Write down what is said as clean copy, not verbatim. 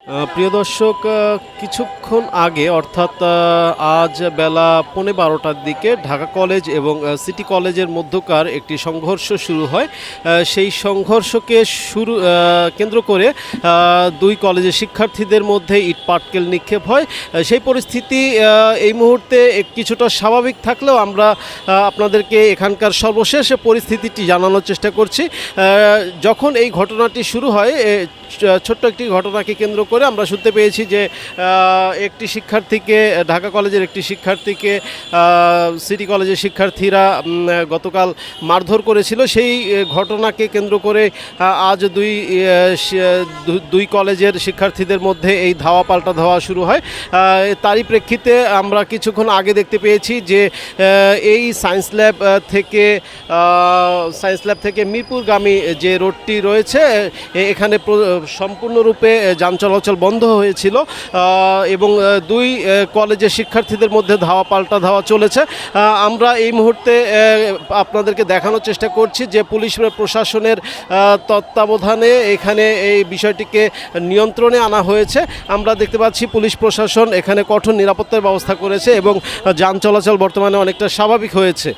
প্রিয় দর্শক, কিছুক্ষণ আগে অর্থাৎ আজ বেলা 12:15টার দিকে ঢাকা কলেজ এবং সিটি কলেজের মধ্যকার একটি সংঘর্ষ শুরু হয়। সেই সংঘর্ষকে কেন্দ্র করে দুই কলেজের শিক্ষার্থীদের মধ্যে ইট পাটকেল নিক্ষেপ হয়। সেই পরিস্থিতি এই মুহূর্তে কিছুটা স্বাভাবিক থাকলেও আমরা আপনাদেরকে এখানকার সর্বশেষ পরিস্থিতিটি জানানোর চেষ্টা করছি। যখন এই ঘটনাটি শুরু হয়, ছোট্ট একটি ঘটনাকে কেন্দ্র করে আমরা শুনতে পেয়েছি যে একটি শিক্ষার্থীকে, ঢাকা কলেজের একটি শিক্ষার্থীকে সিটি কলেজের শিক্ষার্থীরা গতকাল মারধর করেছিল। সেই ঘটনাকে কেন্দ্র করে আজ দুই কলেজের শিক্ষার্থীদের মধ্যে এই ধাওয়া পাল্টা ধাওয়া শুরু হয়। তারই প্রেক্ষিতে আমরা কিছুক্ষণ আগে দেখতে পেয়েছি যে এই সায়েন্স ল্যাব থেকে মিরপুরগামী যে রোডটি রয়েছে, এখানে সম্পূর্ণরূপে যান চলাচল বন্ধ হয়েছিল এবং দুই কলেজের শিক্ষার্থীদের মধ্যে ধাওয়া পাল্টা ধাওয়া চলেছে। আমরা এই মুহূর্তে আপনাদেরকে দেখানোর চেষ্টা করছি যে পুলিশ প্রশাসনের তত্ত্বাবধানে এখানে এই বিষয়টিকে নিয়ন্ত্রণে আনা হয়েছে। আমরা দেখতে পাচ্ছি পুলিশ প্রশাসন এখানে কঠোর নিরাপত্তার ব্যবস্থা করেছে এবং যান চলাচল বর্তমানে অনেকটা স্বাভাবিক হয়েছে।